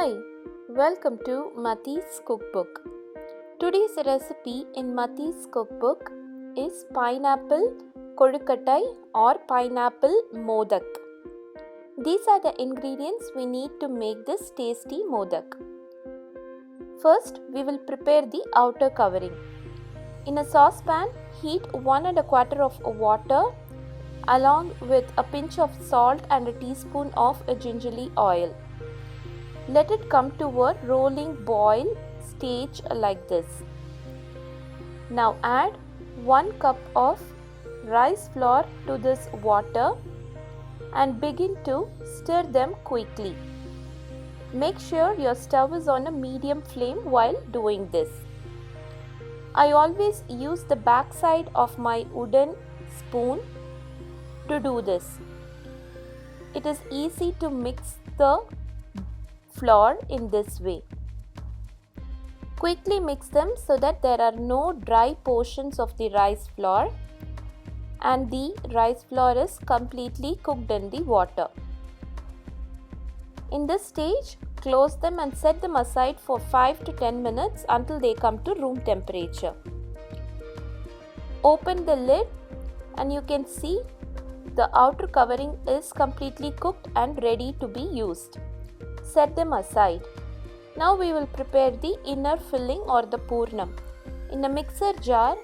Hi, welcome to Mathi's Cookbook. Today's recipe in Mathi's Cookbook is pineapple kodukattai or pineapple modak. These are the ingredients we need to make this tasty modak. First, we will prepare the outer covering. In a saucepan, heat 1 1/4 of water along with a pinch of salt and a teaspoon of gingerly oil. Let it come to a rolling boil stage like this. Now add 1 cup of rice flour to this water and begin to stir them quickly. Make sure your stove is on a medium flame while doing this. I always use the back side of my wooden spoon to do this. It is easy to mix the flour in this way. Quickly mix them so that there are no dry portions of the rice flour and the rice flour is completely cooked in the water. In this stage, close them and set them aside for 5 to 10 minutes until they come to room temperature. Open the lid and you can see the outer covering is completely cooked and ready to be used. Set them aside. Now we will prepare the inner filling or the purnam. In a mixer jar,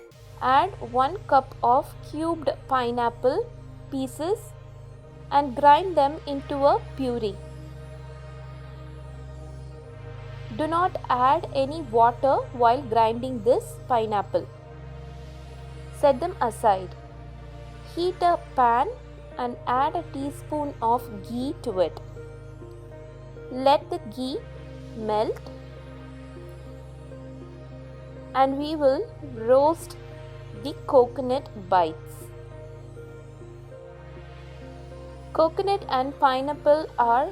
add 1 cup of cubed pineapple pieces and grind them into a puree. Do not add any water while grinding this pineapple. Set them aside. Heat a pan and add a teaspoon of ghee to it. Let the ghee melt and we will roast the coconut bites. Coconut and pineapple are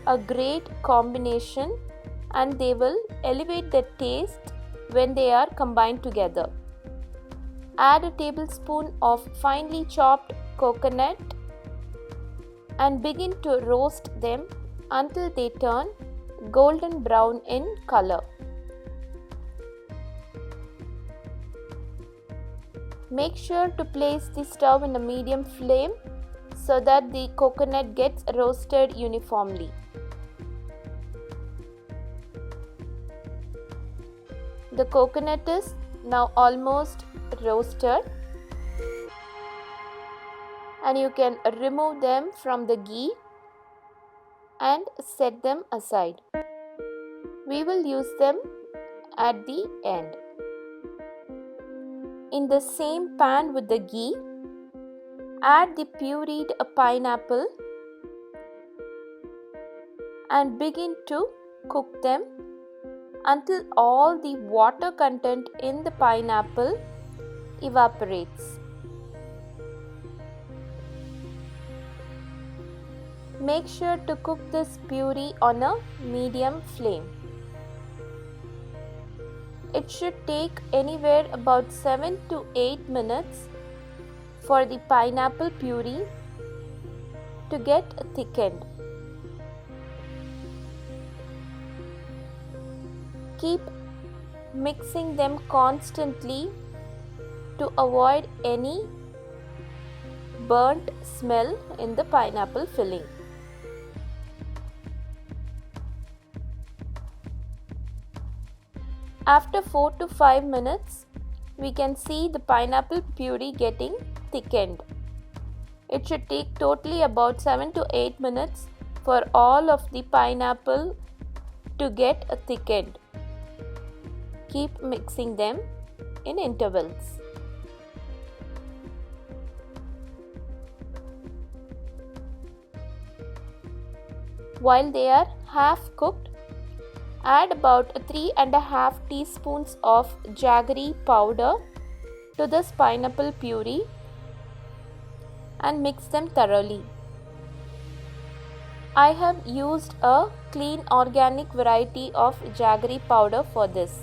a great combination and they will elevate the taste when they are combined together. Add a tablespoon of finely chopped coconut and begin to roast them until they turn golden brown in color. Make sure to place the stove in a medium flame so that the coconut gets roasted uniformly. The coconut is now almost roasted and you can remove them from the ghee and set them aside. We will use them at the end. In the same pan with the ghee, add the pureed pineapple and begin to cook them until all the water content in the pineapple evaporates. Make sure to cook this puree on a medium flame. It should take anywhere about 7 to 8 minutes for the pineapple puree to get thickened. Keep mixing them constantly to avoid any burnt smell in the pineapple filling. After 4 to 5 minutes, we can see the pineapple puree getting thickened. It should take totally about 7 to 8 minutes for all of the pineapple to get thickened. Keep mixing them in intervals. While they are half cooked, add about 3 1/2 teaspoons of jaggery powder to this pineapple puree and mix them thoroughly. I have used a clean organic variety of jaggery powder for this.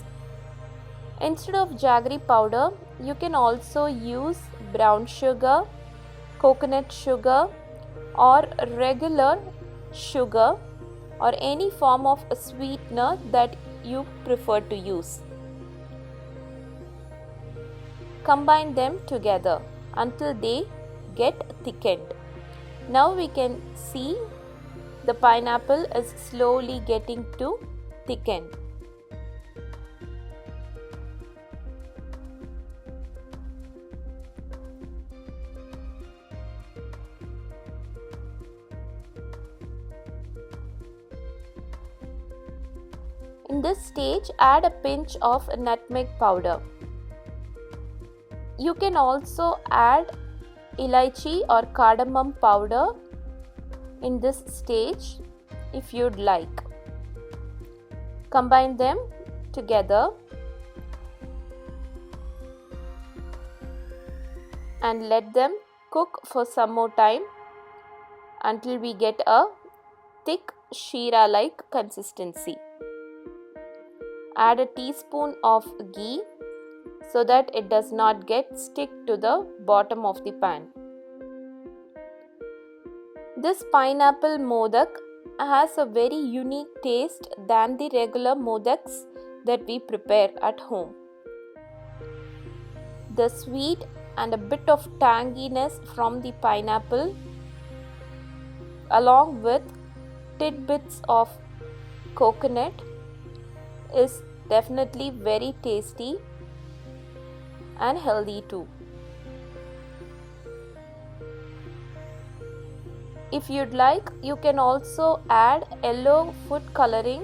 Instead of jaggery powder, you can also use brown sugar, coconut sugar or regular sugar or any form of a sweetener that you prefer to use. Combine them together until they get thickened. Now we can see the pineapple is slowly getting to thicken. In this stage, add a pinch of nutmeg powder. You can also add elaichi or cardamom powder in this stage if you'd like. Combine them together and let them cook for some more time until we get a thick sheera-like consistency. Add a teaspoon of ghee so that it does not get stick to the bottom of the pan. This pineapple modak has a very unique taste than the regular modaks that we prepare at home. The sweet and a bit of tanginess from the pineapple along with tidbits of coconut is definitely very tasty and healthy too. If you'd like, you can also add yellow food coloring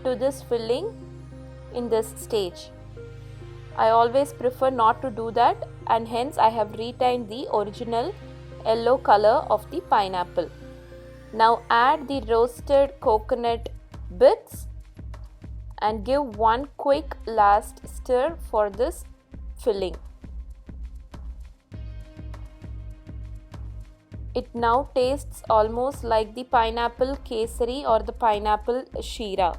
to this filling in this stage. I always prefer not to do that, and hence I have retained the original yellow color of the pineapple. Now add the roasted coconut bits and give one quick last stir for this filling. It now tastes almost like the pineapple kesari or the pineapple sheera.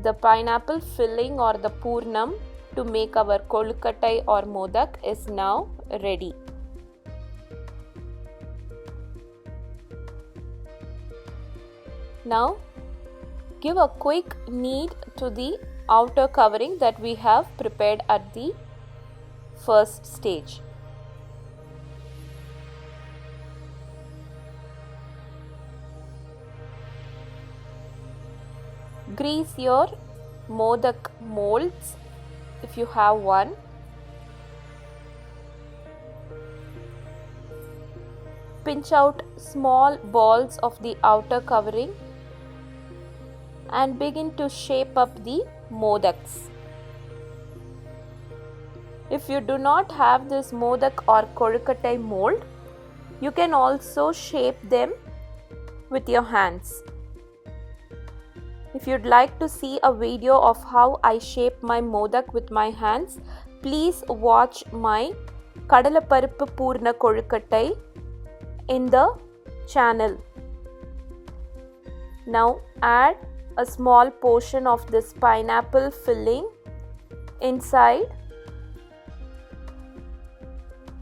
The pineapple filling or the purnam to make our kolkattai or modak is now ready. Now give a quick knead to the outer covering that we have prepared at the first stage. Grease your modak molds if you have one. Pinch out small balls of the outer covering and begin to shape up the modaks. If you do not have this modak or kolkattai mold, you can also shape them with your hands. If you'd like to see a video of how I shape my modak with my hands, please watch my Kadalaparippu Purna Kolkattai in the channel. Now add a small portion of this pineapple filling inside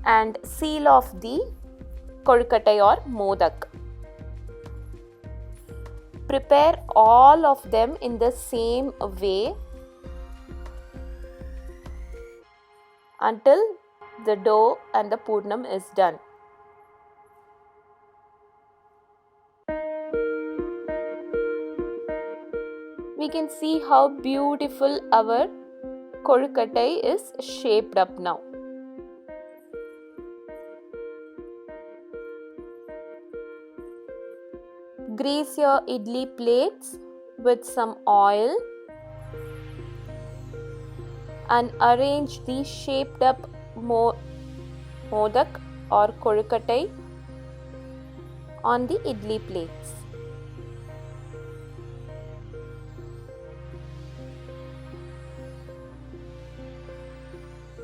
and seal off the kolkattai or modak. Prepare all of them in the same way until the dough and the purnam is done. We can see how beautiful our kolkattai is shaped up now. Grease your idli plates with some oil and arrange the shaped up modak or kolkattai on the idli plates.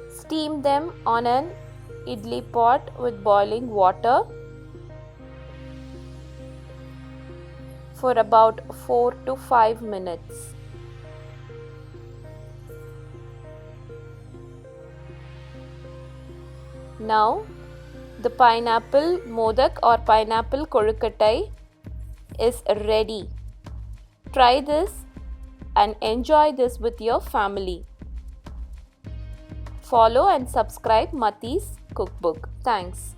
Steam them on an idli pot with boiling water for about 4 to 5 minutes. Now The pineapple modak or pineapple kolukattai is ready. Try this and enjoy this with your family. Follow and subscribe Mati's Cookbook. Thanks.